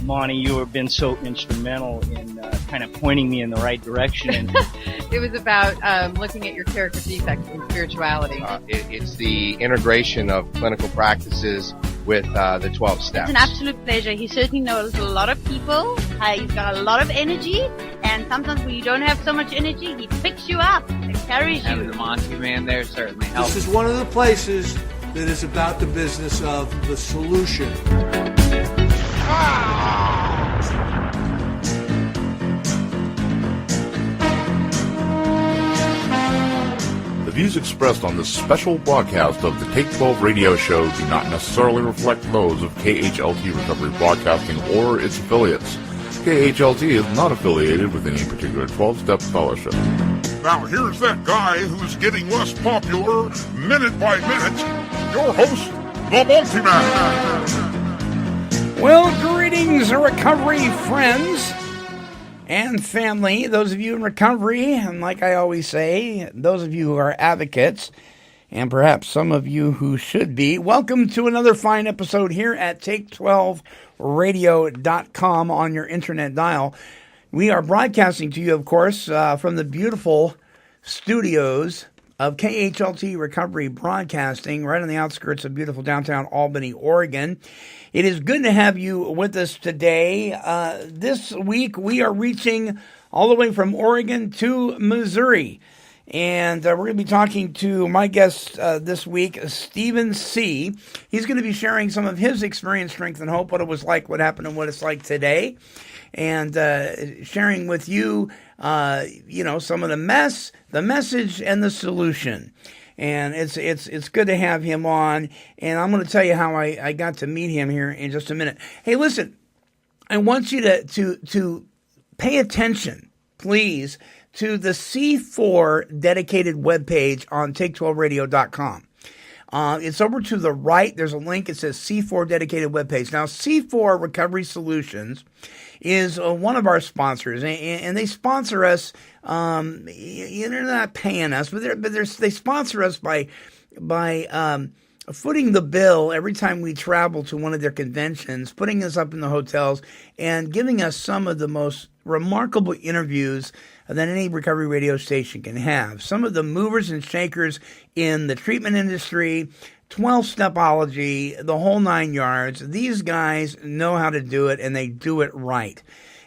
Monty, you have been so instrumental in kind of pointing me in the right direction. And it was about looking at your character defects in spirituality. It's the integration of clinical practices with the 12 steps. It's an absolute pleasure. He certainly knows a lot of people. He's got a lot of energy, and sometimes when you don't have so much energy, he picks you up and carries you. Having the Monty Man there certainly helps. This is one of the places that is about the business of the solution. The views expressed on this special broadcast of the Take 12 radio show do not necessarily reflect those of KHLT Recovery Broadcasting or its affiliates. KHLT is not affiliated with any particular 12-step fellowship. Now here's that guy who's getting less popular minute by minute. Your host, the Multi-Man. Well, greetings, recovery friends and family. Those of you in recovery, and like I always say, those of you who are advocates, and perhaps some of you who should be, welcome to another fine episode here at Take12Radio.com on your internet dial. We are broadcasting to you, of course, from the beautiful studios of KHLT Recovery Broadcasting, right on the outskirts of beautiful downtown Albany, Oregon. It is good to have you with us today. This week, we are reaching all the way from Oregon to Missouri. And we're going to be talking to my guest this week, Stephen C. He's going to be sharing some of his experience, strength, and hope, what it was like, what happened, and what it's like today. And sharing with you, some of the message, and the solution. And it's good to have him on. And I'm going to tell you how I got to meet him here in just a minute. Hey, listen, I want you to pay attention, please, to the C4 dedicated webpage on Take12Radio.com. It's over to the right. There's a link. It says C4 dedicated webpage. Now, C4 Recovery Solutions is one of our sponsors, and they sponsor us. They're not paying us, but they sponsor us by footing the bill every time we travel to one of their conventions, putting us up in the hotels, and giving us some of the most remarkable interviews that any recovery radio station can have. Some of the movers and shakers in the treatment industry, 12-stepology, the whole 9 yards. These guys know how to do it, and they do it right.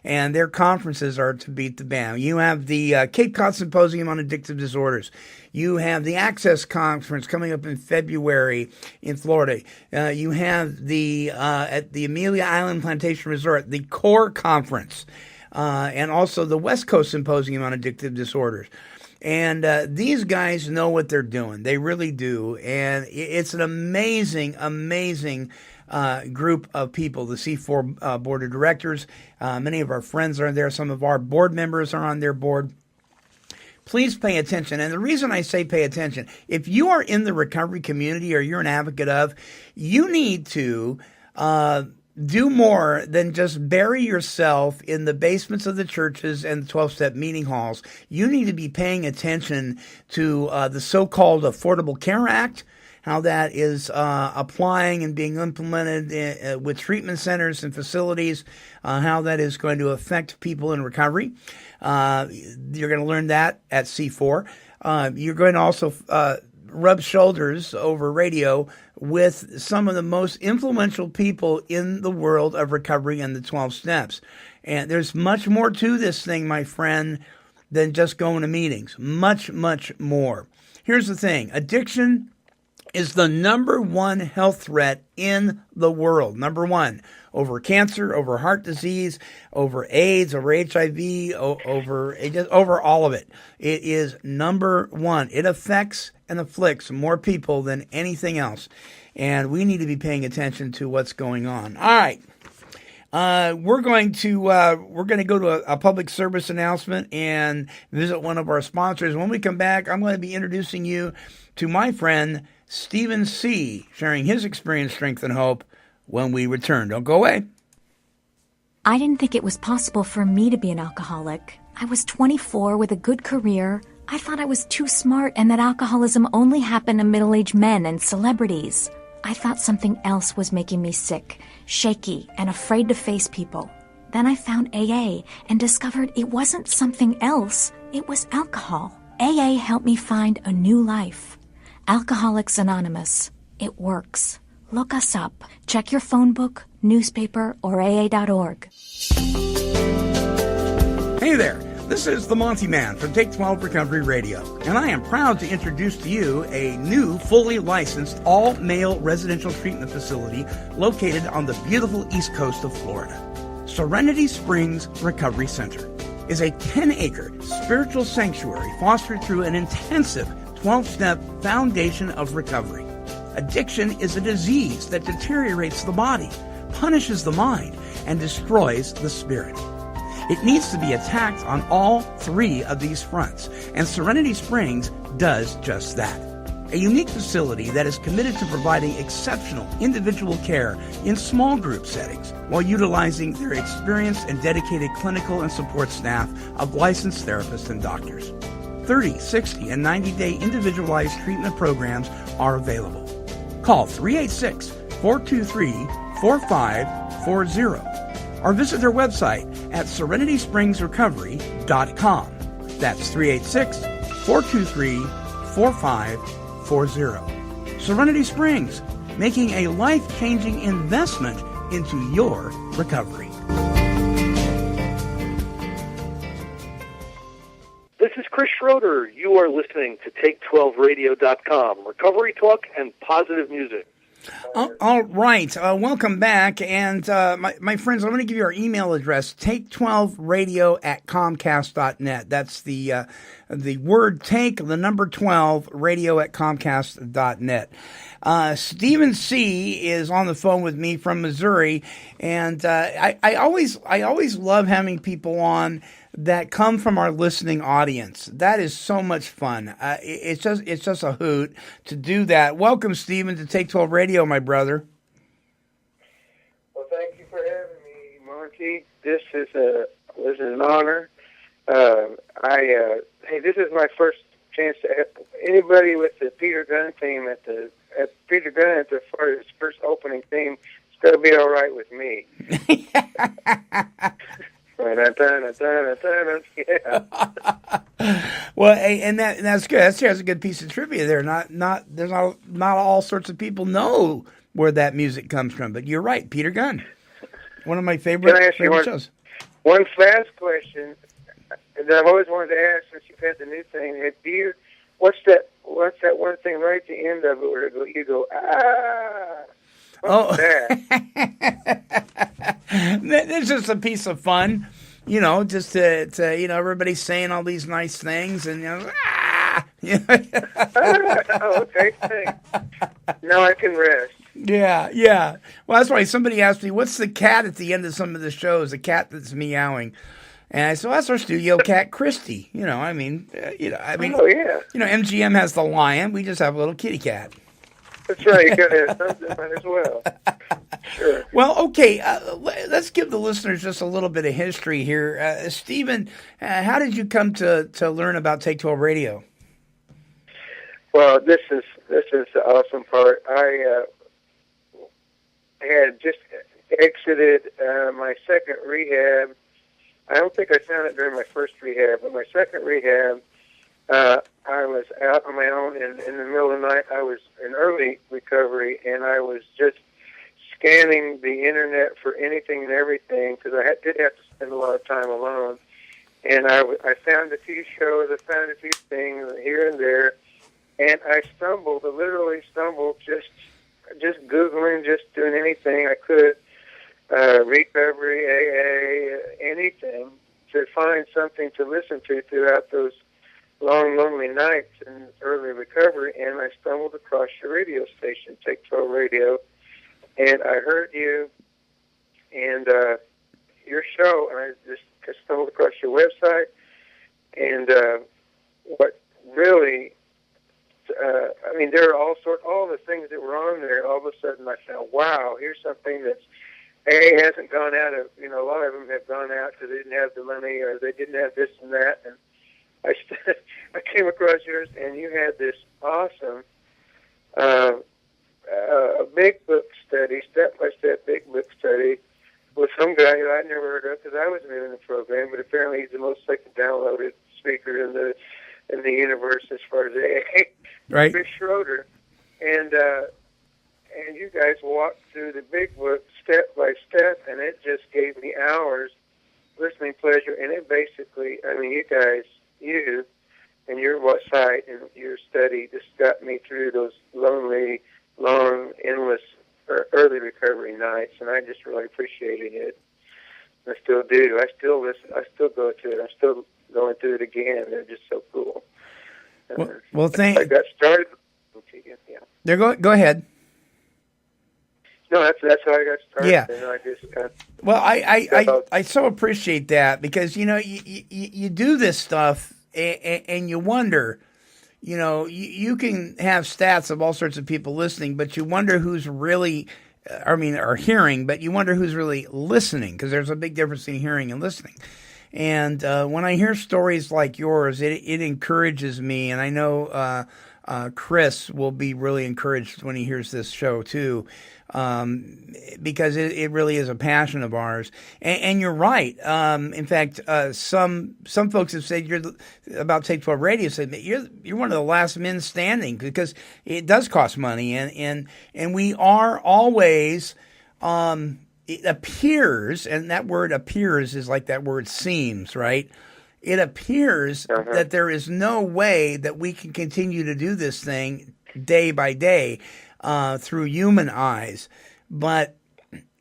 And their conferences are to beat the band. You have the Cape Cod Symposium on Addictive Disorders. You have the Access Conference coming up in February in Florida. You have the at the Amelia Island Plantation Resort, the CORE Conference, and also the West Coast Symposium on Addictive Disorders. And these guys know what they're doing. They really do. And it's an amazing group of people, the C4 Board of Directors. Many of our friends are there. Some of our board members are on their board. Please pay attention. And the reason I say pay attention, if you are in the recovery community or you're an advocate of, you need to do more than just bury yourself in the basements of the churches and the 12-step meeting halls. You need to be paying attention to the so-called Affordable Care Act, how that is applying and being implemented with treatment centers and facilities, how that is going to affect people in recovery. You're going to learn that at C4. You're going to also rub shoulders over radio with some of the most influential people in the world of recovery and the 12 steps. And there's much more to this thing, my friend, than just going to meetings. Much, much more. Here's the thing. Addiction is the number one health threat in the world. Number one, over cancer, over heart disease, over AIDS, over HIV, over all of it. It is number one. It affects and afflicts more people than anything else. And we need to be paying attention to what's going on. All right. We're going to go to a public service announcement and visit one of our sponsors. When we come back, I'm going to be introducing you to my friend Stephen C., sharing his experience, strength, and hope when we return. Don't go away. I didn't think it was possible for me to be an alcoholic. I was 24 with a good career. I thought I was too smart and that alcoholism only happened to middle-aged men and celebrities. I thought something else was making me sick, shaky, and afraid to face people. Then I found AA and discovered it wasn't something else, it was alcohol. AA helped me find a new life. Alcoholics Anonymous. It works. Look us up. Check your phone book, newspaper, or AA.org. Hey there, this is the Monty Man from Take 12 Recovery Radio, and I am proud to introduce to you a new, fully licensed, all-male residential treatment facility located on the beautiful east coast of Florida. Serenity Springs Recovery Center is a 10-acre spiritual sanctuary fostered through an intensive 12-step foundation of recovery. Addiction is a disease that deteriorates the body, punishes the mind, and destroys the spirit. It needs to be attacked on all three of these fronts, and Serenity Springs does just that. A unique facility that is committed to providing exceptional individual care in small group settings while utilizing their experienced and dedicated clinical and support staff of licensed therapists and doctors. 30, 60, and 90-day individualized treatment programs are available. Call 386-423-4540 or visit their website at serenityspringsrecovery.com. That's 386-423-4540. Serenity Springs, making a life-changing investment into your recovery. This is Chris Schroeder. You are listening to Take12Radio.com, recovery talk and positive music. All right. Welcome back. And my friends, I'm going to give you our email address, take12radio@comcast.net. That's the word take, the number 12, radio@comcast.net. Stephen C. is on the phone with me from Missouri. And I always love having people on that come from our listening audience. That is so much fun. It's just a hoot to do that. Welcome, Stephen, to Take 12 Radio, my brother. Well, thank you for having me, Monty. This is an honor. Hey, this is my first chance to have anybody with the Peter Gunn theme at Peter Gunn at the first opening theme. It's got to be all right with me. Yeah. Well, and that's good. That's a good piece of trivia there. Not all sorts of people know where that music comes from, but you're right, Peter Gunn, one of my favorite shows. One fast question that I've always wanted to ask since you've had the new thing. What's that one thing right at the end of it where you go What's that? It's just a piece of fun, just to everybody's saying all these nice things and okay, thanks. Now I can rest. Yeah. Well, that's why somebody asked me, what's the cat at the end of some of the shows? A cat that's meowing. And I said, well, that's our studio cat, Christy. Oh, yeah. MGM has the lion. We just have a little kitty cat. That's right. You got to have something as well. Sure. Well, okay. Let's give the listeners just a little bit of history here. Stephen, how did you come to learn about Take 12 Radio? Well, this is the awesome part. I had just exited my second rehab. I don't think I found it during my first rehab, but my second rehab, I was out on my own in the middle of the night. I was in early recovery, and I was just scanning the internet for anything and everything because I did have to spend a lot of time alone. And I found a few shows, I found a few things here and there, and I literally stumbled, just Googling, just doing anything I could, recovery, AA, anything, to find something to listen to throughout those long, lonely nights in early recovery, and I stumbled across your radio station, Take 12 Radio, and I heard you and your show, and I just stumbled across your website, and what really, there are all the things that were on there. All of a sudden, I found, wow, here's something that's hasn't gone out of. A lot of them have gone out because they didn't have the money or they didn't have this and that. And I came across yours, and you had this awesome a big book study, step-by-step big book study with some guy who I'd never heard of because I wasn't in the program, but apparently he's the most downloaded speaker in the universe as far as AA. Right. Chris Schroeder. And you guys walked through the big book step by step, and it just gave me hours listening pleasure. And it basically, I mean, you and your site and your study just got me through those lonely, long, endless early recovery nights, and I just really appreciated it. I still do. I still listen. I still go to it. I'm still going through it again. They're just so cool. Well, I got started. Yeah. There, go ahead. No, that's how I got started. Yeah. And I just well, I so appreciate that because you do this stuff and you wonder. You can have stats of all sorts of people listening, but you wonder who's really, are hearing, but you wonder who's really listening because there's a big difference in hearing and listening. And when I hear stories like yours, it encourages me, and I know Chris will be really encouraged when he hears this show too, because it really is a passion of ours. And you're right. In fact, some folks have said about Take 12 Radio said you're one of the last men standing because it does cost money, and we are always. It appears, and that word appears is like that word seems, right? It appears that there is no way that we can continue to do this thing day by day through human eyes. But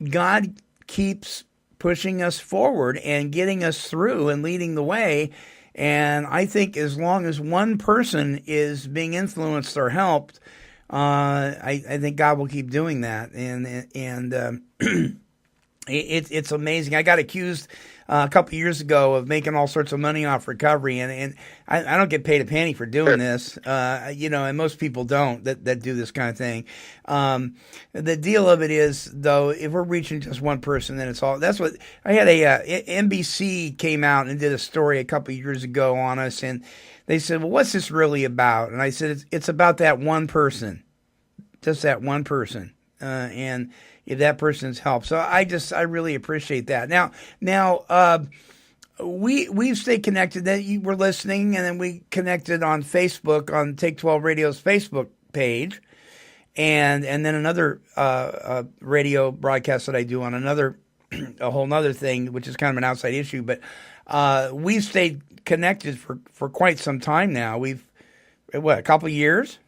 God keeps pushing us forward and getting us through and leading the way. And I think as long as one person is being influenced or helped, I think God will keep doing that. And It's amazing. I got accused a couple of years ago of making all sorts of money off recovery, and I don't get paid a penny for doing this, and most people don't that do this kind of thing. The deal of it is, though, if we're reaching just one person, then that's what I had. NBC came out and did a story a couple of years ago on us, and they said, well, what's this really about? And I said, it's about that one person, just that one person, and if that person's help. So I really appreciate that. Now, we've stayed connected. That you were listening, and then we connected on Facebook on Take 12 Radio's Facebook page, and then another radio broadcast that I do on a whole nother thing, which is kind of an outside issue. But we've stayed connected for quite some time now. A couple of years?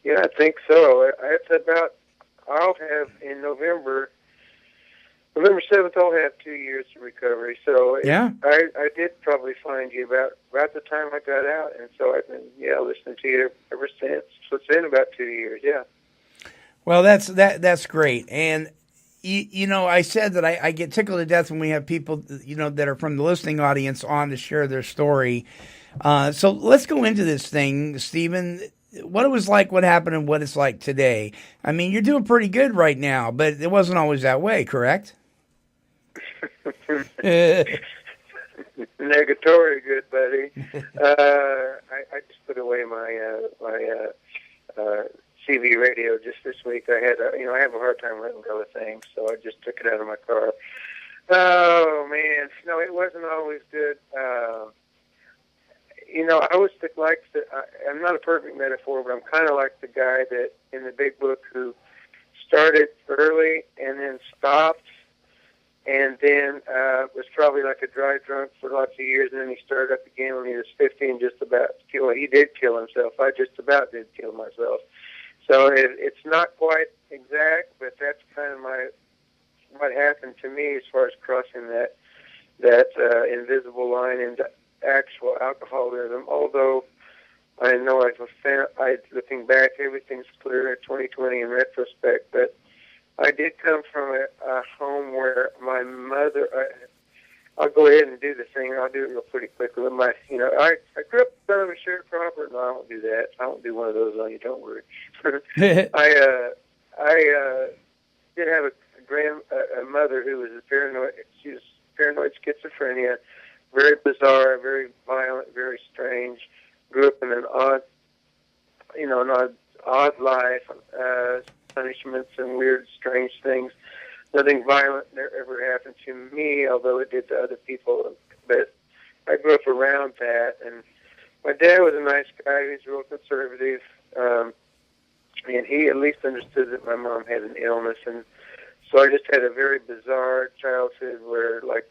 Yeah, I think so. It's about. I'll have in November 7th, I'll have 2 years of recovery. So yeah, I did probably find you about the time I got out, and so I've been listening to you ever since. So it's been about 2 years. Yeah. Well, that's great, and I said that I get tickled to death when we have people that are from the listening audience on to share their story. So let's go into this thing, Stephen. What it was like, what happened, and what it's like today. I mean, you're doing pretty good right now, but it wasn't always that way, correct? Negatory, good buddy. I just put away my CB radio just this week. I have a hard time letting go of things, so I just took it out of my car. Oh man, no, it wasn't always good. I was I'm not a perfect metaphor, but I'm kind of like the guy that in the big book who started early and then stopped, and then was probably like a dry drunk for lots of years, and then he started up again when he was 15, just about he did kill himself. I just about did kill myself. So it's not quite exact, but that's kind of what happened to me as far as crossing that invisible line into actual alcoholism. Although I know looking back, everything's clear in 2020 in retrospect, but I did come from a home where my mother. I'll go ahead and do the thing. I'll do it real pretty quickly. I grew up son of a sharecropper. No, I won't do that. I won't do one of those on you. Don't worry. I did have a mother who was paranoid. She was paranoid schizophrenia. Very bizarre, very violent, very strange. Grew up in an odd odd life, punishments and weird, strange things. Nothing violent ever happened to me, although it did to other people. But I grew up around that, and my dad was a nice guy. He was real conservative, and he at least understood that my mom had an illness. And so I just had a very bizarre childhood where, like,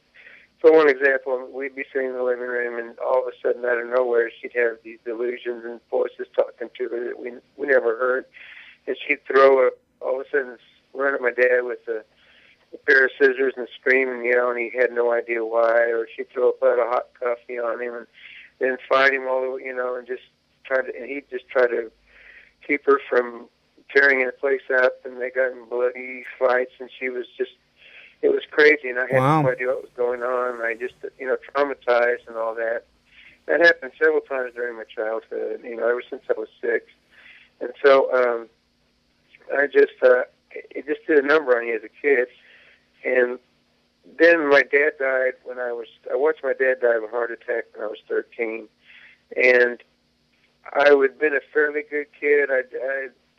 for one example, we'd be sitting in the living room, and all of a sudden, out of nowhere, she'd have these delusions and voices talking to her that we never heard. And she'd throw up, all of a sudden, run at my dad with a pair of scissors and scream and yell, and he had no idea why. Or she'd throw a pot of hot coffee on him and then fight him all the way, and just he'd just try to keep her from tearing the place up, and they got in bloody fights, and she was just, it was crazy, and I had no idea what was going on. I just, traumatized and all that. That happened several times during my childhood, ever since I was 6. And so it just did a number on you as a kid. And then my dad died I watched my dad die of a heart attack when I was 13. And I would have been a fairly good kid. I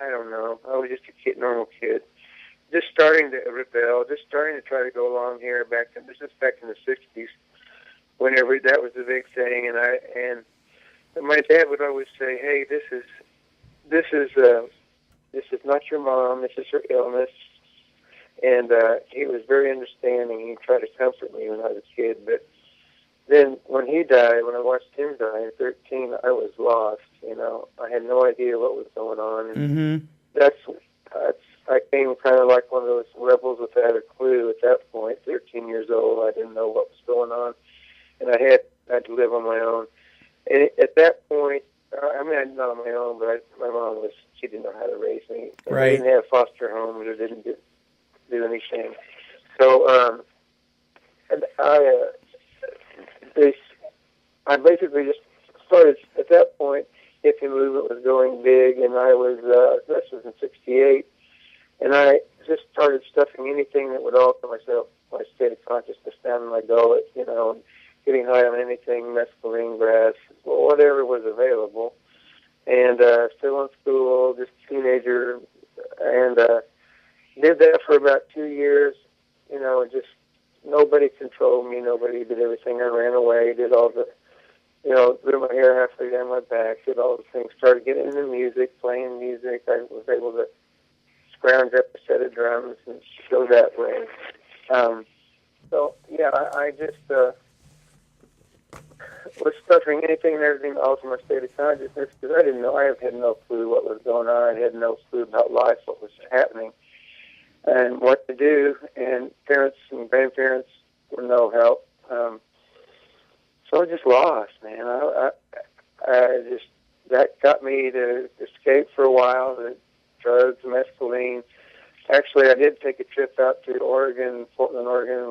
don't know. I was just a normal kid. Just starting to rebel, just starting to try to go along here this is back in the 60s, whenever that was the big thing. And my dad would always say, "Hey, this is not your mom. This is her illness." And he was very understanding. He tried to comfort me when I was a kid. But then when he died, when I watched him die at 13, I was lost. I had no idea what was going on. And I became kind of like one of those rebels without a clue at that point. 13 years old, I didn't know what was going on, and I had to live on my own. And at that point, not on my own, but my mom she didn't know how to raise me. Right. I didn't have foster homes or didn't do anything. So and I basically just started at that point. Hippie movement was going big, and I was this was in '68, and I just started stuffing anything that would alter my state of consciousness down in my gullet, getting high on anything, mescaline, grass, whatever was available, and still in school, just teenager, and did that for about 2 years, just nobody controlled me, nobody did everything. I ran away, did all the, grew my hair halfway down my back, did all the things, started getting into music, playing music. I was able to scrounge up a set of drums and go that way. I just was stuffing anything and everything to alter my state of consciousness because I didn't know. I had no clue what was going on. I had no clue about life, what was happening, and what to do. And parents and grandparents were no help. So I just lost, man. That got me to escape for a while. The drugs, mescaline. Actually, I did take a trip out to Oregon, Portland, Oregon.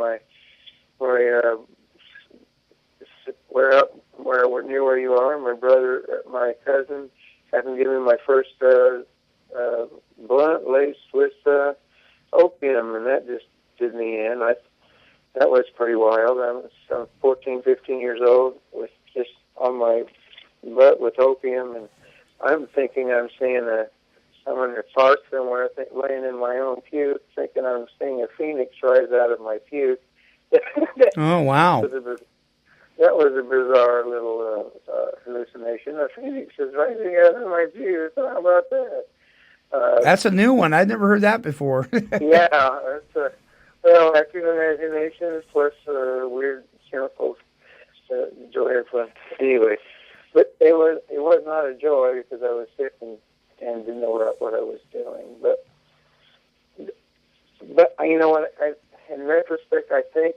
Where near where you are, my brother, my cousin, happened to give me my first blunt laced with opium, and that just did me in. That was pretty wild. I was 14, 15 years old, with just on my butt with opium, and I'm thinking I'm seeing I'm in a park somewhere, laying in my own puke, thinking I'm seeing a phoenix rise out of my puke. Oh, wow. That was a bizarre little hallucination. A phoenix is rising out of my puke. How about that? That's a new one. I'd never heard that before. Yeah, it's active imagination plus weird chemicals. Joy and fun. Anyway, but it was not a joy because I was sick and didn't know what I was doing. But you know what? In retrospect, I think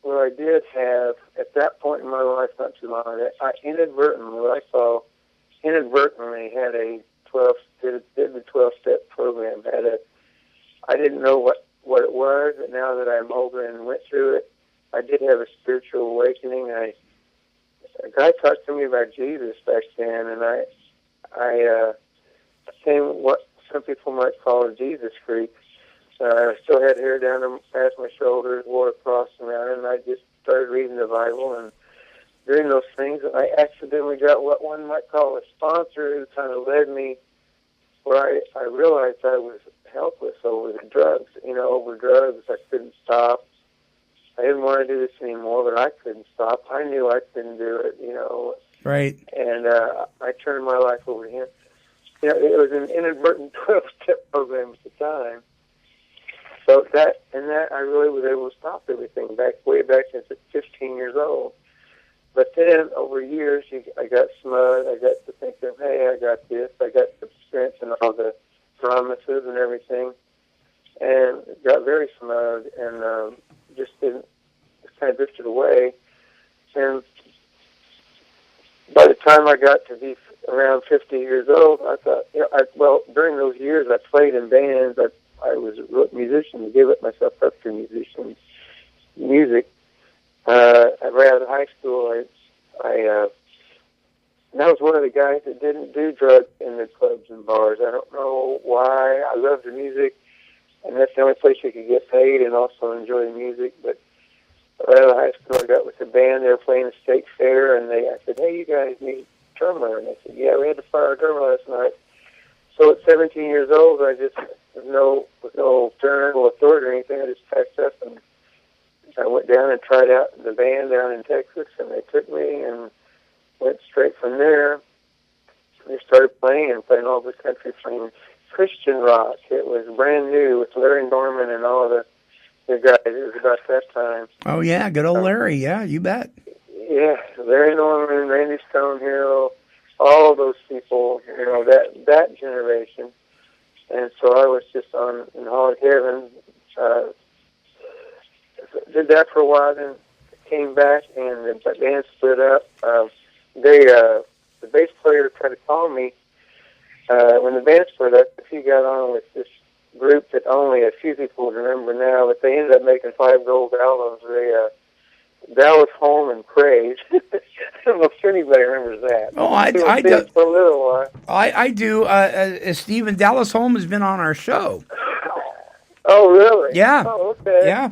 what I did have at that point in my life, not too long ago, I inadvertently had a 12-step program. I didn't know what it was, but now that I'm older and went through it, I did have a spiritual awakening. A guy talked to me about Jesus back then, and I came what some people might call a Jesus freak. I still had hair down past my shoulders, wore a cross around it, and I just started reading the Bible. And during those things, I accidentally got what one might call a sponsor who kind of led me where I realized I was helpless over the drugs. Over drugs, I couldn't stop. I didn't want to do this anymore, but I couldn't stop. I knew I couldn't do it, Right. And I turned my life over to him. It was an inadvertent 12-step program at the time. So that I really was able to stop everything way back since I was 15 years old. But then over years, I got smug. I got to think of, hey, I got this. I got the strength and all the promises and everything, and got very smug and just kind of drifted away. And by the time I got to be around 50 years old, I thought, during those years I played in bands. I was a musician, gave myself up to music. Right out of high school, and I was one of the guys that didn't do drugs in the clubs and bars. I don't know why. I loved the music, and that's the only place you could get paid and also enjoy the music. But right out of high school, I got with the band. They were playing a state fair, and I said, hey, you guys need a drummer. And they said, yeah, we had to fire a drummer last night. So at 17 years old, I just, with no parental authority or anything, I just packed up and I went down and tried out the band down in Texas, and they took me and went straight from there. They started playing all over the country, playing Christian rock. It was brand new with Larry Norman and all the guys. It was about that time. Oh, yeah, good old Larry. Yeah, you bet. Yeah, Larry Norman, Randy Stonehill, all those people, that generation. And so I was just in hog heaven. Did that for a while, then came back, and the band split up. The bass player tried to call me when the band split up. He got on with this group that only a few people would remember now, but they ended up making 5 gold albums. Dallas Home and Praise. I don't know if anybody remembers that. Oh, I do. For a little while. I do. Stephen, Dallas Home has been on our show. Oh, really? Yeah. Oh, okay. Yeah.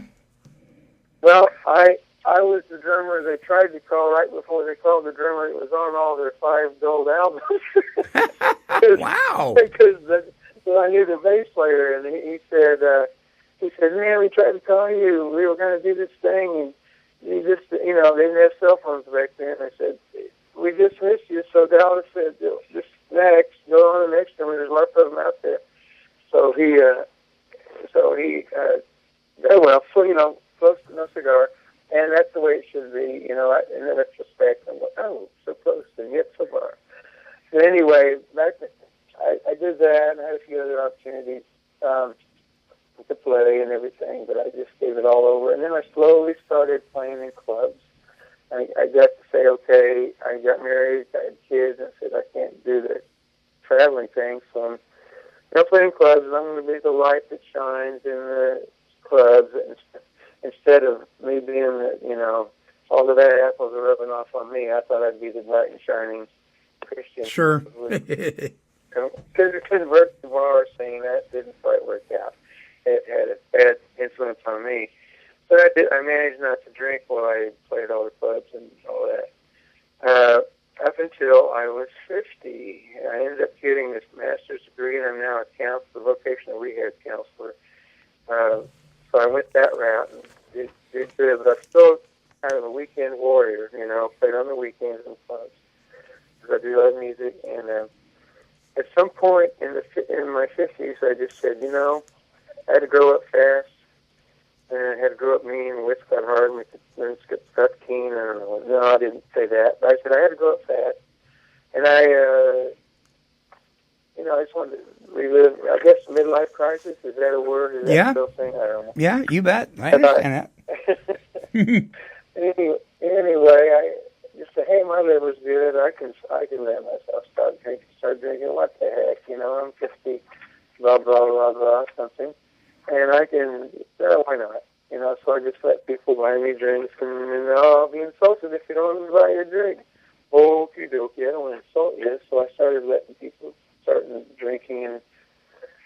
Well, I was the drummer they tried to call right before they called the drummer. It was on all their 5 gold albums. Wow. Because I knew the bass player, and he said, man, we tried to call you. We were going to do this thing, and you just, they didn't have cell phones back then. I said, we just missed you. So Dallas said, just next, go on the next one. There's lots of them out there. So he close to no cigar. And that's the way it should be, in retrospect. I'm like, oh, so close and yet so far. But anyway, I did that, and I had a few other opportunities to play and everything, but I just gave it all over. And then I slowly started playing in clubs. I got to say, okay, I got married, I had kids, and I said, I can't do the traveling thing, so I'm playing clubs, and I'm going to be the light that shines in the clubs, instead of me being all the bad apples are rubbing off on me. I thought I'd be the bright and shining Christian. Sure. Because the converted bar scene, that didn't quite work out. It had a bad influence on me. But I managed not to drink while I played all the clubs and all that. Up until I was 50, I ended up getting this master's degree, and I'm now a counselor, vocational rehab counselor. So I went that route and did good, but I'm still kind of a weekend warrior, played on the weekends and clubs. Because I do love music, and at some point in my 50s, I just said, I had to grow up fast, and I had to grow up mean, wits got hard, and got keen. I don't know. No, I didn't say that, but I said I had to grow up fast, and I just wanted to relive, I guess, midlife crisis. Is that a word? Is that still a thing? I don't know. Yeah, you bet. I understand that. Anyway, I just said, hey, my liver's good. I can let myself start drinking. What the heck? I'm 50, blah, blah, blah, blah, something. And I can, why not? So I just let people buy me drinks, and I'll be insulted if you don't let me buy your drink. Okie dokie, I don't want to insult you. So I started letting people start drinking, and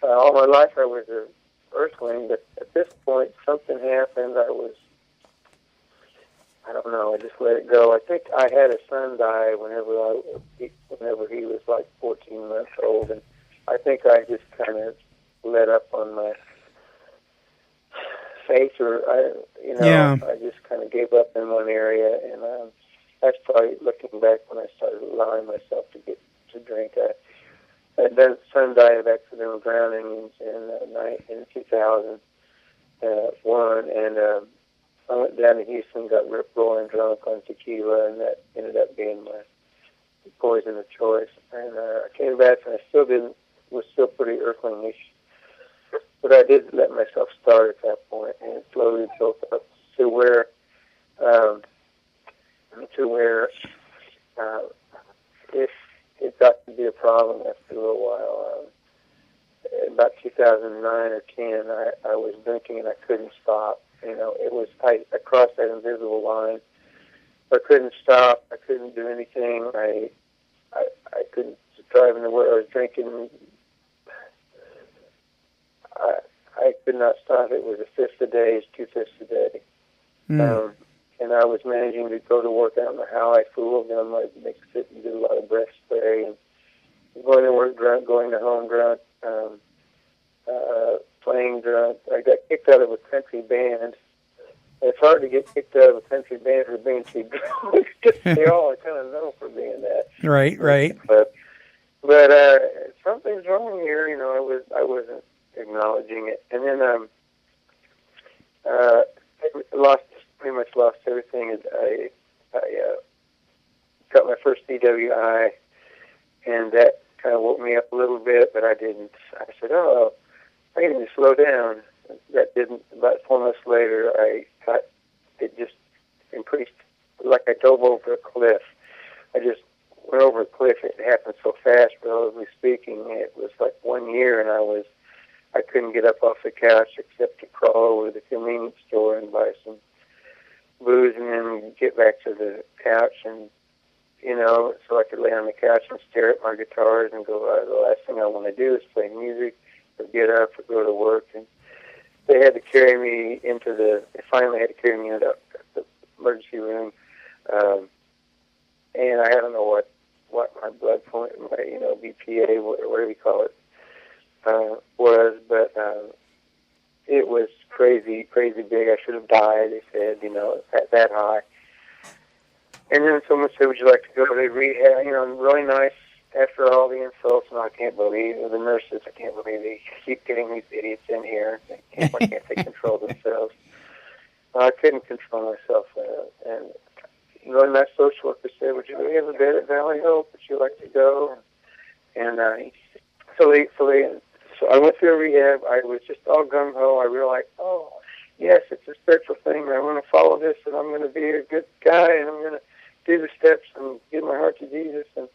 all my life I was an earthling, but at this point something happened. I don't know, I just let it go. I think I had a son die whenever he was like 14 months old, and I think I just kind of let up on my faith, or I just kind of gave up in one area, and that's probably looking back when I started allowing myself to get to drink. Then son died of accidental drowning in 2001, and I went down to Houston, got roaring drunk on tequila, and that ended up being my poison of choice. And I came back, and I was still pretty earthlingish, but I did let myself start at that point, and it slowly built up to where it got to be a problem after a little while. About 2009 or 10, I was drinking and I couldn't stop. I crossed that invisible line. I couldn't stop. I couldn't do anything. I couldn't drive in the way I was drinking. I could not stop. It was a fifth a day, it's 2 fifths a day. And I was managing to go to work. I don't know how I fooled them. I mixed it and did a lot of breath spray. And going to work drunk, going to home drunk, playing drunk. I got kicked out of a country band. It's hard to get kicked out of a country band for being too drunk. They all are kind of known for being that. Right. But something's wrong here. I wasn't acknowledging it, and then I pretty much lost everything. I got my first DWI, and that kind of woke me up a little bit, but I didn't. I said, I need to slow down. That didn't. About 4 months later, it just increased, like I dove over a cliff. I just went over a cliff. It happened so fast, relatively speaking. It was like 1 year, and I couldn't get up off the couch except to crawl over to the convenience store and buy some booze, and then get back to the couch, and so I could lay on the couch and stare at my guitars and go, the last thing I want to do is play music or get up or go to work. And they had to carry me they finally had to carry me into the emergency room, and I don't know what my blood point, my BPA, whatever you call it, was, but it was crazy big. I should have died, they said, that high. And then someone said, would you like to go to rehab? Really nice after all the insults. And I can't believe the nurses. I can't believe they keep getting these idiots in here. Why can't they control themselves? I couldn't control myself. And really nice social worker said, would you have a bed at Valley Hope? Would you like to go? And so I went through a rehab. I was just all gung-ho. I realized, yes, it's a spiritual thing. I want to follow this, and I'm going to be a good guy, and I'm going to do the steps and give my heart to Jesus. And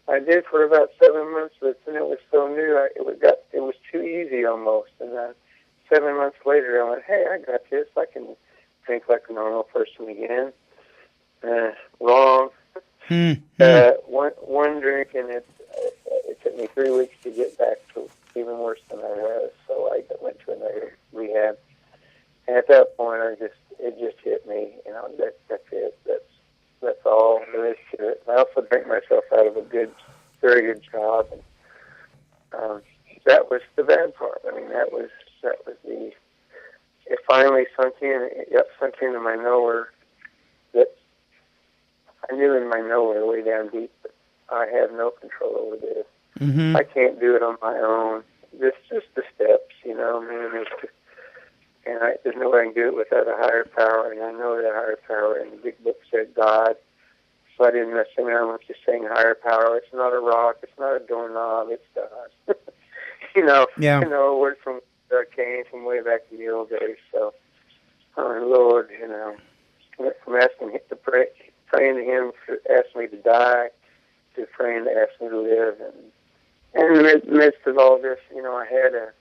I did for about 7 months, but then it was so new. It was too easy almost. And then 7 months later, I went, hey, I got this. I can drink like a normal person again. Wrong. One drink, and it took me 3 weeks to get back to even worse than I was. So I went to another rehab, and at that point, it just hit me. That's it. That's all there is to it. I also drank myself out of a very good job, and that was the bad part. I mean, that was it finally sunk in. It got sunk into my knower. That I knew in my knower, way down deep, that I have no control over this. Mm-hmm. I can't do it on my own. It's just the steps, and there's no way I can do it without a higher power, and I know that higher power, and the big book said God, so I didn't mess around with just saying higher power. It's not a rock, it's not a doorknob, it's God. Yeah. A word from came from way back in the old days, so, Lord, from asking him to praying to him to ask me to die, to praying to ask me to live, and in the midst of all this, I had a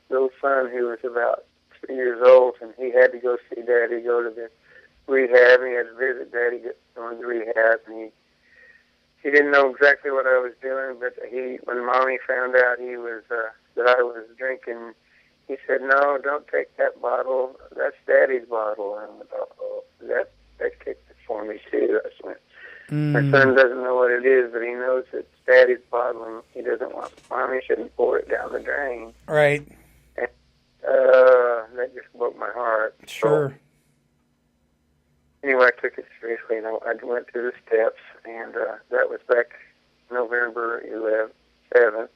little son who was about 3 years old, and he had to go see Daddy, go to the rehab, and he had to visit Daddy going to rehab, and he didn't know exactly what I was doing, but when Mommy found out that I was drinking, he said, no, don't take that bottle, that's Daddy's bottle, and I went, that kicked it for me too. My son doesn't know what it is, but he knows it's Daddy's bottle, and he doesn't want finish it and pour it down the drain. Right. And, that just broke my heart. Sure. So, anyway, I took it seriously, and I went through the steps, and that was back November 7th,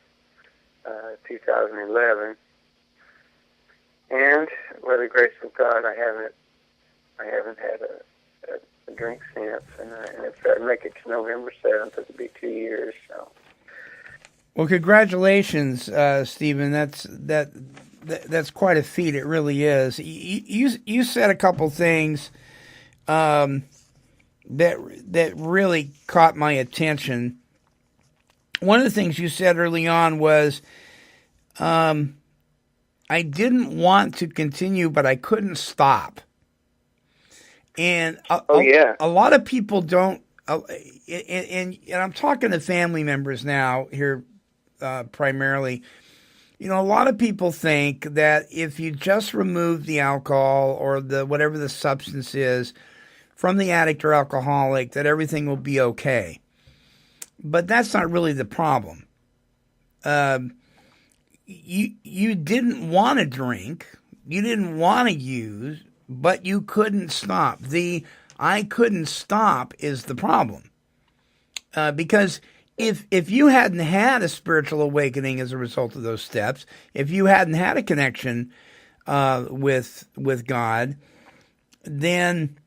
2011. And by the grace of God, I haven't had a drink since, and if I make it to November 7th, it'll be 2 years. So. Well, congratulations, Stephen. That's quite a feat. It really is. You said a couple things that really caught my attention. One of the things you said early on was, I didn't want to continue, but I couldn't stop. And a lot of people don't, and I'm talking to family members now here primarily. You know, a lot of people think that if you just remove the alcohol or the whatever the substance is from the addict or alcoholic, that everything will be okay. But that's not really the problem. You didn't want to drink, you didn't want to use, but you couldn't stop. The I couldn't stop is the problem. Because if you hadn't had a spiritual awakening as a result of those steps, if you hadn't had a connection with God, then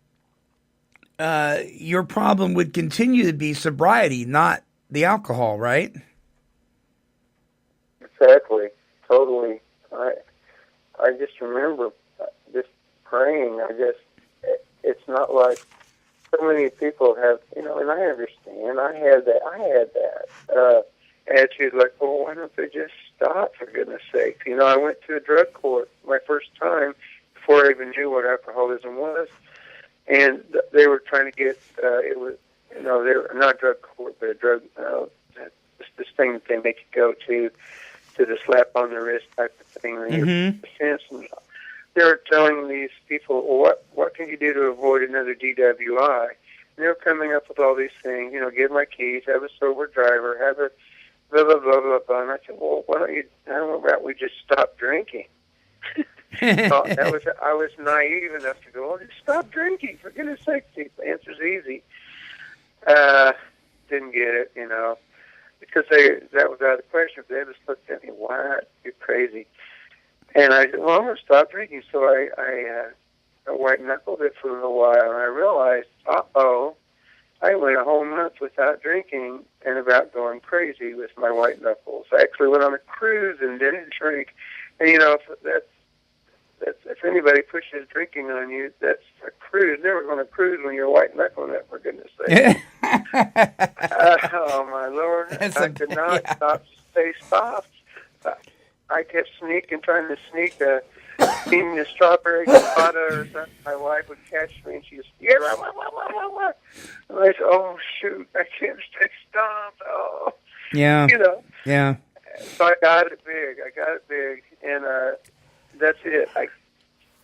your problem would continue to be sobriety, not the alcohol, right? Exactly, totally. I just remember just praying. It's not like so many people have, and I understand. I had that attitude, like, well, why don't they just stop, for goodness sake? I went to a drug court my first time before I even knew what alcoholism was, and they were trying to get, they were not drug court, but a drug, this thing that they make you go to the slap on the wrist type of thing. And they were telling these people, well, what can you do to avoid another DWI? And they were coming up with all these things, give my keys, have a sober driver, have a blah, blah, blah, blah, blah. And I said, well, how about we just stop drinking? I was naive enough to go, well, just stop drinking, for goodness sake. The answer's easy. Didn't get it, because that was out of the question. They just looked at me, why? You're crazy. And I said, well, I'm going to stop drinking. So I white-knuckled it for a little while, and I realized, I went a whole month without drinking and about going crazy with my white knuckles. I actually went on a cruise and didn't drink. And, if anybody pushes drinking on you, that's a cruise. Never going to cruise when you're white-knuckling it, for goodness sake. Oh, my Lord. I could not stay stopped. I kept trying to sneak a strawberry colada or something. My wife would catch me, and she was, and I said, oh, shoot, I can't stay stopped. Oh. Yeah. Yeah. So I got it big, and that's it. And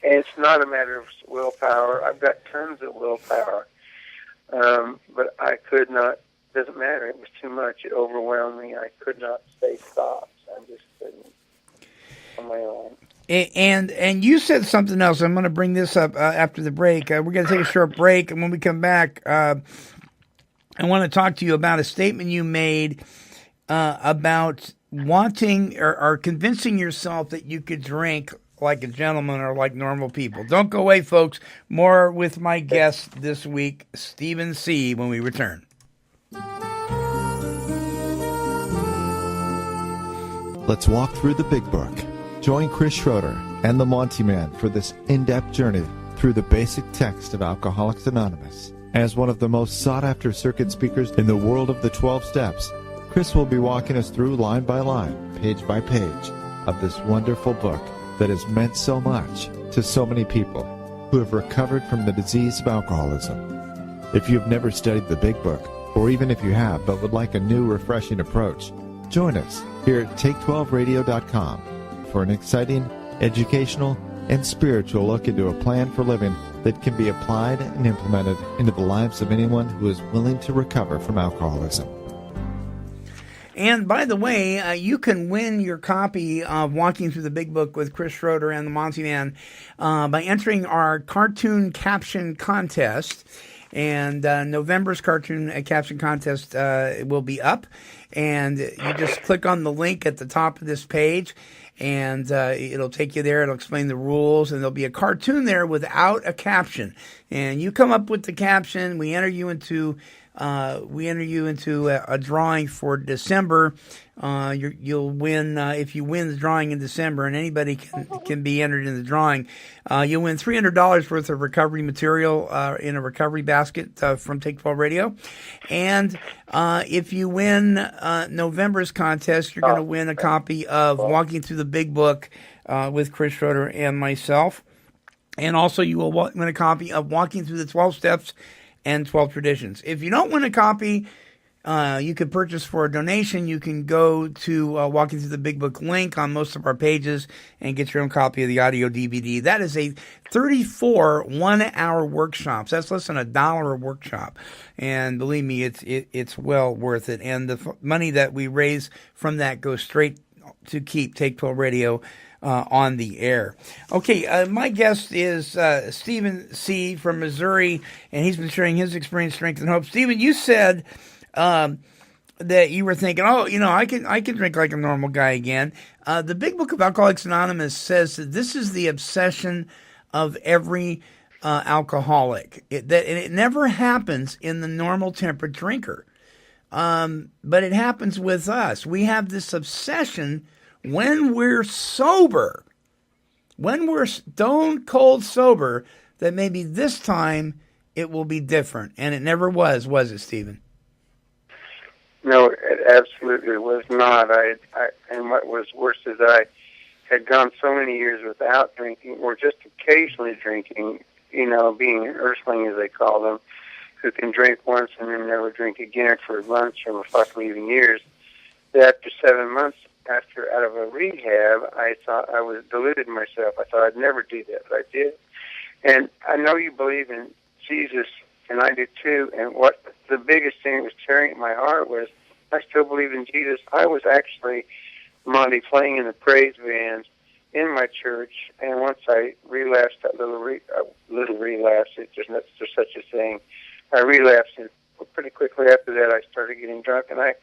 it's not a matter of willpower. I've got tons of willpower, but I could not. Doesn't matter. It was too much. It overwhelmed me. I could not stay stopped. I just couldn't on my own. And you said something else. I'm going to bring this up after the break. We're going to take a short break, and when we come back, I want to talk to you about a statement you made about wanting or convincing yourself that you could drink like a gentleman or like normal people. Don't go away, folks. More with my guest this week, Stephen C., when we return. Let's walk through the big book. Join Chris Schroeder and the Monty Man for this in-depth journey through the basic text of Alcoholics Anonymous. As one of the most sought-after circuit speakers in the world of the 12 steps, Chris will be walking us through line by line, page by page, of this wonderful book that has meant so much to so many people who have recovered from the disease of alcoholism. If you've never studied the big book, or even if you have but would like a new, refreshing approach, join us here at Take12Radio.com for an exciting, educational, and spiritual look into a plan for living that can be applied and implemented into the lives of anyone who is willing to recover from alcoholism. And by the way, you can win your copy of Walking Through the Big Book with Chris Schroeder and the Monty Man by entering our cartoon caption contest. And November's cartoon caption contest will be up. And you just click on the link at the top of this page, and it'll take you there. It'll explain the rules, and there'll be a cartoon there without a caption. And you come up with the caption. We enter you into a drawing for December. You'll win if you win the drawing in December, and anybody can be entered in the drawing. You'll win $300 worth of recovery material in a recovery basket from Take 12 Radio. And if you win November's contest, you're going to win a copy of Walking Through the Big Book with Chris Schroeder and myself. And also you will win a copy of Walking Through the 12 Steps and 12 Traditions. If you don't win a copy, you can purchase for a donation. You can go to Walking Through the Big Book link on most of our pages and get your own copy of the audio DVD. That is a 34 one-hour workshops. That's less than $1 a workshop. And believe me, it's well worth it. And the money that we raise from that goes straight to keep Take 12 Radio on the air. Okay, my guest is Stephen C. from Missouri, and he's been sharing his experience, strength, and hope. Stephen, you said that you were thinking, I can drink like a normal guy again. The Big Book of Alcoholics Anonymous says that this is the obsession of every alcoholic. It never happens in the normal temperate drinker, but it happens with us. We have this obsession when we're sober, when we're stone cold sober, that maybe this time it will be different. And it never was it, Stephen? No, it absolutely was not. And what was worse is I had gone so many years without drinking, or just occasionally drinking, being an earthling, as they call them, who can drink once and then never drink again for months or possibly even years, that after 7 months out of a rehab, I thought I was deluded myself. I thought I'd never do that, but I did. And I know you believe in Jesus, and I do too. And what the biggest thing that was tearing at my heart was, I still believe in Jesus. I was actually, Monty, playing in the praise bands in my church, and once I relapsed, that little relapse, there's such a thing. I relapsed, and pretty quickly after that, I started getting drunk, and I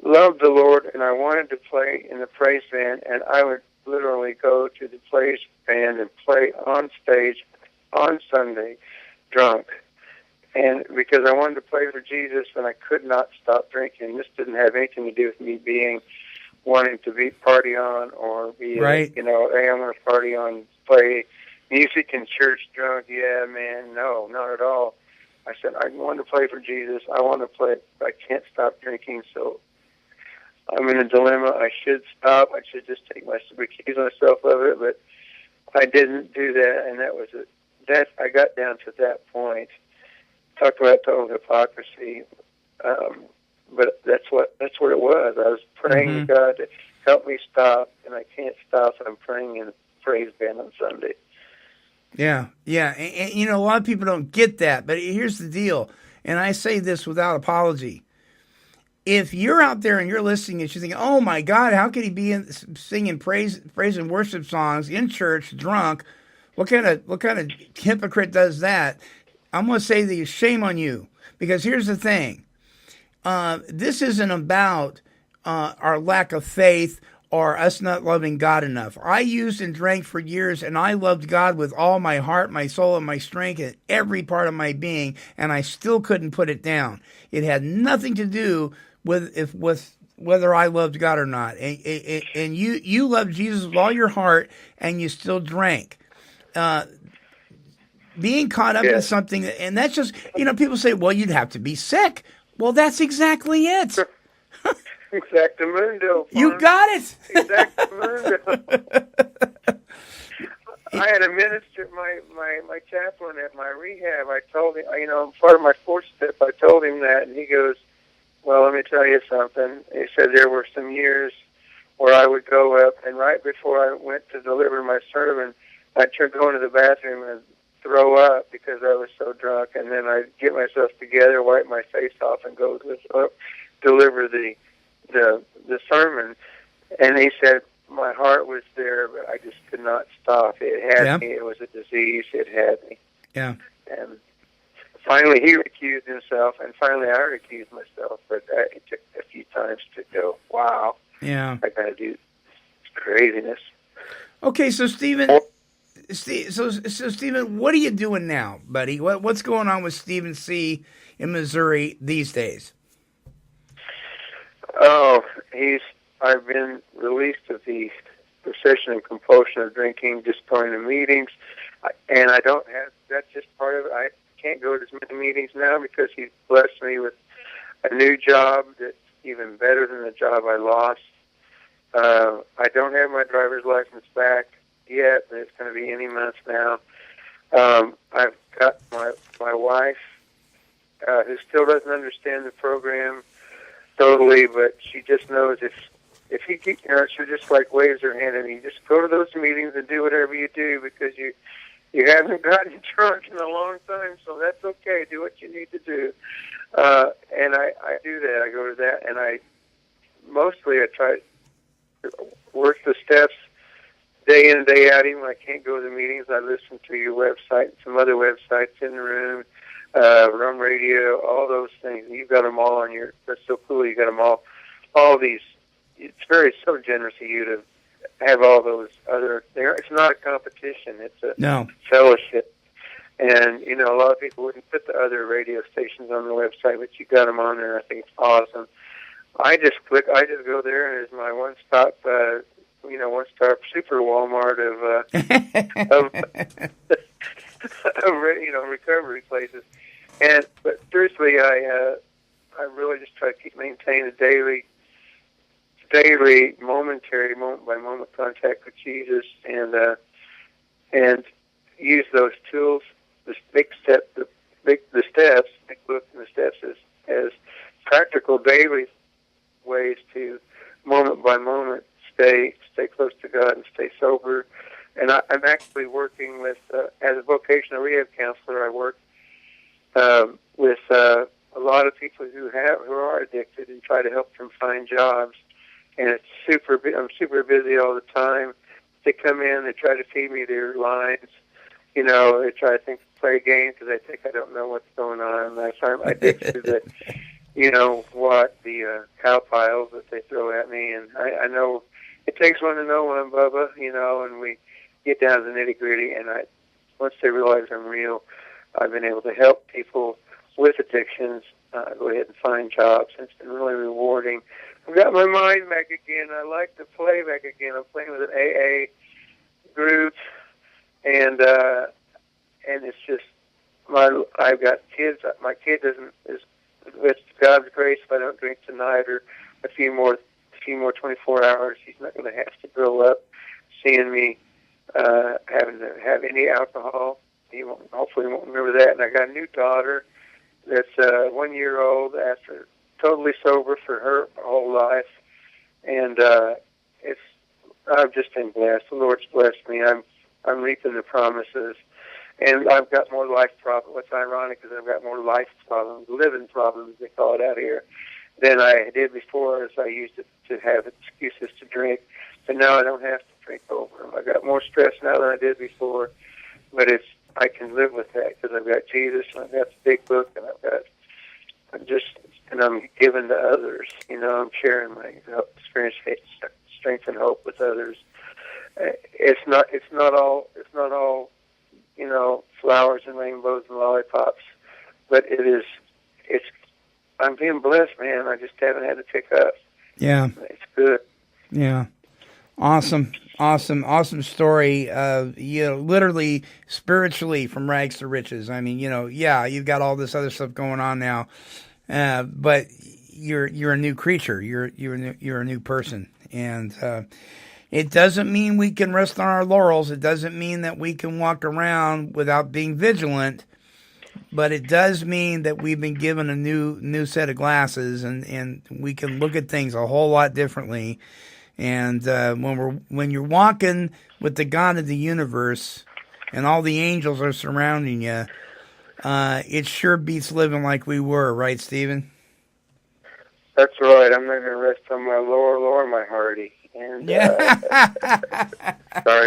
loved the Lord, and I wanted to play in the praise band, and I would literally go to the praise band and play on stage on Sunday, drunk. And because I wanted to play for Jesus, and I could not stop drinking. This didn't have anything to do with me wanting to party on or be, right. Hey, I'm going to party on, play music in church drunk. Yeah, man, no, not at all. I said, I want to play for Jesus. I want to play. I can't stop drinking, so I'm in a dilemma. I should stop. I should just recuse myself of it, but I didn't do that, and that was it. I got down to that point. Talk about total hypocrisy, but that's what it was. I was praying to God to help me stop, and I can't stop. So I'm praying in the praise band on Sunday. Yeah. And a lot of people don't get that, but here's the deal, and I say this without apology. If you're out there and you're listening and you're thinking, "Oh my God, how could he be singing praise and worship songs in church drunk? What kind of hypocrite does that?" I'm going to say that shame on you, because here's the thing. This isn't about our lack of faith or us not loving God enough. I used and drank for years, and I loved God with all my heart, my soul, and my strength, and every part of my being, and I still couldn't put it down. It had nothing to do with whether I loved God or not. And you loved Jesus with all your heart, and you still drank. Being caught up in something, and that's just, people say, well, you'd have to be sick. Well, that's exactly it. Exactamundo. You got it. Exactamundo. I had a minister, my chaplain at my rehab. I told him, part of my fourth step, I told him that, and he goes, well, let me tell you something. He said there were some years where I would go up, and right before I went to deliver my sermon, I'd go into the bathroom and throw up because I was so drunk, and then I'd get myself together, wipe my face off, and go deliver the the sermon, and he said my heart was there, but I just could not stop. It had me. It was a disease. It had me. Yeah. And finally, he recused himself, and finally, I recused myself. But it took a few times to go, wow. Yeah. I got to do craziness. Okay, so Stephen, Stephen, what are you doing now, buddy? What's going on with Stephen C. in Missouri these days? Oh, I've been released of the obsession and compulsion of drinking, just going to meetings, and I don't have, that's just part of it. I can't go to as many meetings now because he's blessed me with a new job that's even better than the job I lost. I don't have my driver's license back yet, but it's going to be any month now. I've got my wife, who still doesn't understand the program totally, but she just knows if he keeps, she just like waves her hand at me. Just go to those meetings and do whatever you do because you haven't gotten drunk in a long time, so that's okay. Do what you need to do. And I do that. I go to that, and I try to work the steps day in and day out. Even when I can't go to the meetings, I listen to your website and some other websites in the room, Rum Radio, all those things. You've got them all on your, that's so cool. You got them all these. It's so generous of you to have all those other, it's not a competition. It's a fellowship. And, a lot of people wouldn't put the other radio stations on the website, but you got them on there. I think it's awesome. I just go there, and it's my one-stop, super Walmart of recovery places. But seriously, I really just try to maintain a daily, momentary, moment-by-moment contact with Jesus, and use those tools, the steps, look at the steps as practical daily ways to moment by moment stay close to God and stay sober. And I'm actually working with, as a vocational rehab counselor, I work with a lot of people who are addicted and try to help them find jobs. And I'm super busy all the time. They come in, they try to feed me their lines. They try to play games because they think I don't know what's going on. And I find my addiction to the, the cow piles that they throw at me. And I know it takes one to know one, Bubba, and we get down to the nitty-gritty. And once they realize I'm real, I've been able to help people with addictions go ahead and find jobs. And it's been really rewarding. I've got my mind back again. I like to play back again. I'm playing with an AA group, and it's just I've got kids. My kid with God's grace, if I don't drink tonight or a few more 24 hours, he's not going to have to grow up seeing me having to have any alcohol. He hopefully won't remember that. And I got a new daughter that's 1 year old after totally sober for her whole life, and I've just been blessed. The Lord's blessed me. I'm reaping the promises, and I've got more life problems. What's ironic is I've got more life problems, living problems, they call it out here, than I did before, as I used it to have excuses to drink. But now I don't have to drink over them. I got more stress now than I did before, but I can live with that because I've got Jesus, and I've got the big book, and I'm giving to others. I'm sharing my experience, strength, and hope with others. It's not all flowers and rainbows and lollipops, but I'm being blessed, man. I just haven't had to pick up. Yeah, it's good. Yeah, awesome story. Literally spiritually from rags to riches. I mean, you've got all this other stuff going on now. But you're a new creature. You're a new person, and it doesn't mean we can rest on our laurels. It doesn't mean that we can walk around without being vigilant. But it does mean that we've been given a new set of glasses, and we can look at things a whole lot differently. And when you're walking with the God of the universe, and all the angels are surrounding you. It sure beats living like we were, right, Stephen? That's right. I'm not going to rest on my laurel or my hearty. And sorry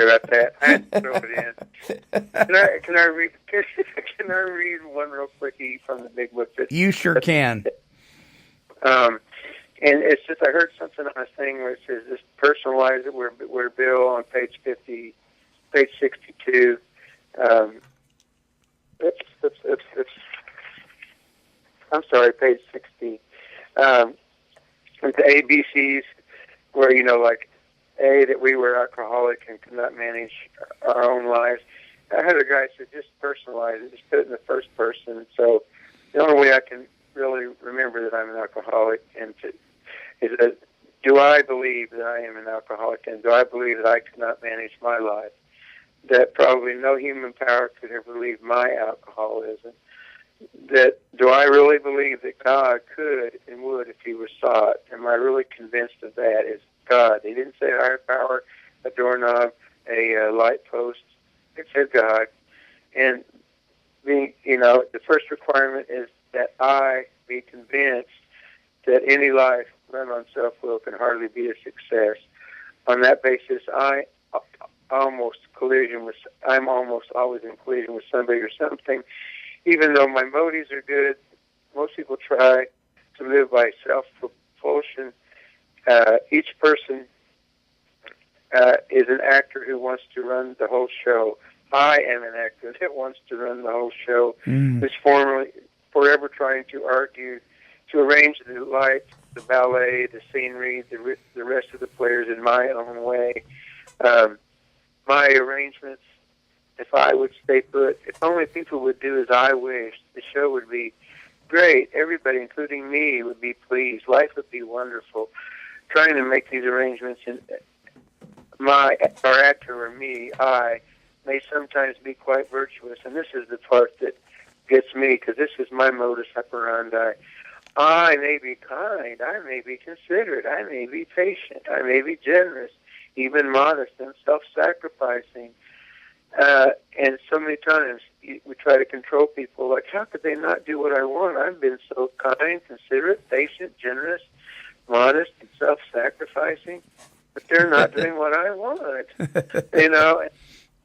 about that. I had to throw it in. Can I read? Can I read one real quickie from the big book? You sure can. And it's just I heard something on a thing where it says just personalize it. Where Bill on page 50, page 62. I'm sorry, page 60. With the ABCs, where, like A, that we were alcoholic and could not manage our own lives. I had a guy say, just personalize it, just put it in the first person. So the only way I can really remember that I'm an alcoholic is that, do I believe that I am an alcoholic, and do I believe that I could not manage my life? That probably no human power could ever relieve my alcoholism. That do I really believe that God could and would if he was sought? Am I really convinced of that? Is God? He didn't say higher power, a doorknob, a light post. It said God. And the first requirement is that I be convinced that any life run on self-will can hardly be a success. On that basis, I'm almost always in collision with somebody or something. Even though my motives are good, most people try to live by self-propulsion. Each person is an actor who wants to run the whole show. I am an actor that wants to run the whole show, who's forever trying to arrange the lights, the ballet, the scenery, the rest of the players in my own way. My arrangements, if I would stay put, if only people would do as I wished, the show would be great. Everybody, including me, would be pleased. Life would be wonderful. Trying to make these arrangements, and our actor or me, I, may sometimes be quite virtuous. And this is the part that gets me, because this is my modus operandi. I may be kind. I may be considerate. I may be patient. I may be generous, even modest and self-sacrificing. And so many times we try to control people. Like, how could they not do what I want? I've been so kind, considerate, patient, generous, modest, and self-sacrificing, but they're not doing what I want. And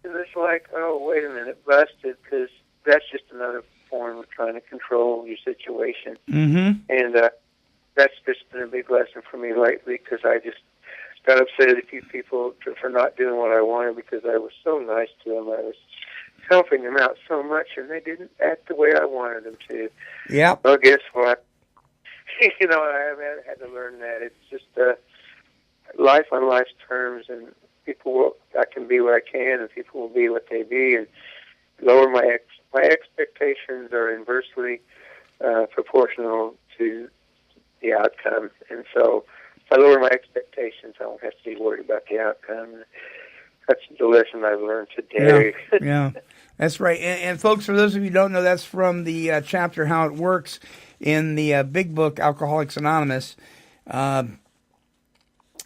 it's like, oh, wait a minute, busted, because that's just another form of trying to control your situation. Mm-hmm. And that's just been a big lesson for me lately, because I just got upset at a few people for not doing what I wanted, because I was so nice to them. I was helping them out so much, and they didn't act the way I wanted them to. Yeah. Well, guess what? I have had to learn that. It's just life on life's terms, and I can be what I can, and people will be what they be, and lower my expectations are inversely proportional to the outcome. And so if I lower my expectations, I don't have to be worried about the outcome. That's the lesson I've learned today. Yeah. That's right. And folks, for those of you who don't know, that's from the chapter How It Works in the big book, Alcoholics Anonymous. And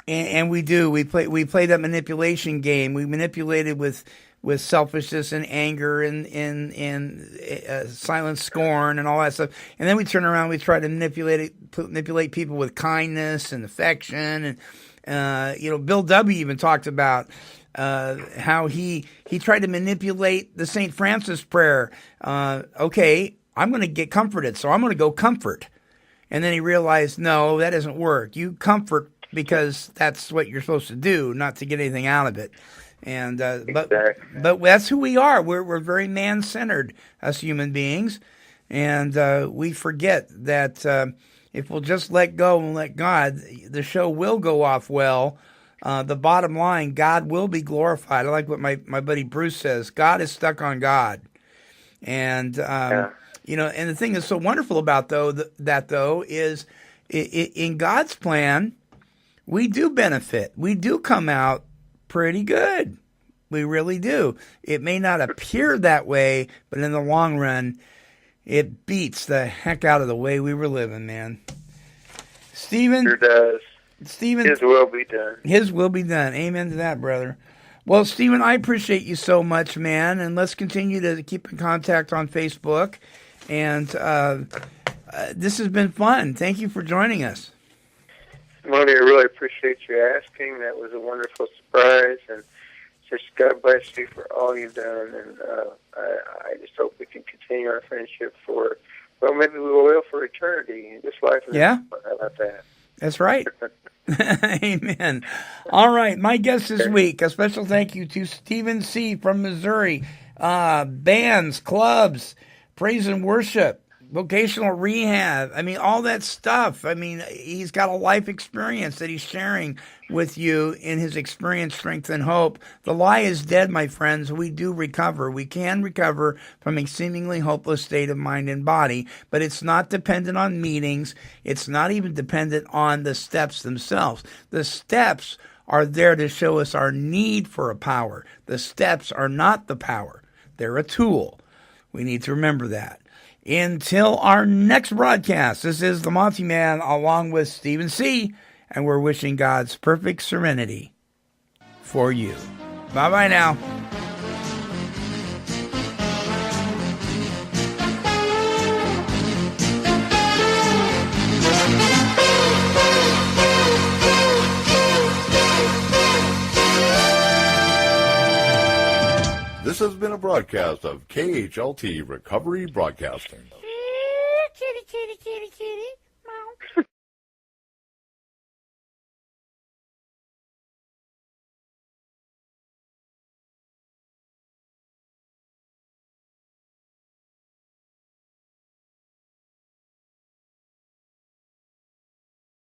we play that manipulation game. We manipulated with selfishness and anger and silent scorn and all that stuff. And then we turn around, we try to manipulate people with kindness and affection. And Bill W. even talked about how he tried to manipulate the St. Francis prayer. Okay, I'm going to get comforted, so I'm going to go comfort. And then he realized, no, that doesn't work. You comfort because that's what you're supposed to do, not to get anything out of it. And but that's who we are. We're very man-centered, us human beings, and we forget that if we'll just let go and let God, the show will go off well. The bottom line, God will be glorified. I like what my buddy Bruce says. God is stuck on God, and and the thing that's so wonderful about that is in God's plan, we do benefit. We do come out pretty good. We really do. It may not appear that way, but in the long run, it beats the heck out of the way we were living, man. Stephen? Sure does. Stephen? His will be done. His will be done. Amen to that, brother. Well, Stephen, I appreciate you so much, man, and let's continue to keep in contact on Facebook. And this has been fun. Thank you for joining us. Monty, I really appreciate you asking. That was a wonderful surprise, and just God bless you for all you've done. And I just hope we can continue our friendship for, well, maybe we will for eternity in this life. Yeah. How about that? That's right. Amen. All right. My guest this week, a special thank you to Stephen C. from Missouri. Bands, clubs, praise and worship, vocational rehab. I mean, all that stuff. I mean, he's got a life experience that he's sharing with you in his experience, strength, and hope. The lie is dead, my friends. We do recover. We can recover from a seemingly hopeless state of mind and body, but it's not dependent on meetings. It's not even dependent on the steps themselves. The steps are there to show us our need for a power. The steps are not the power. They're a tool. We need to remember that. Until our next broadcast, this is the Monty Man along with Stephen C., and we're wishing God's perfect serenity for you. Bye-bye now. This has been a broadcast of KHLT Recovery Broadcasting.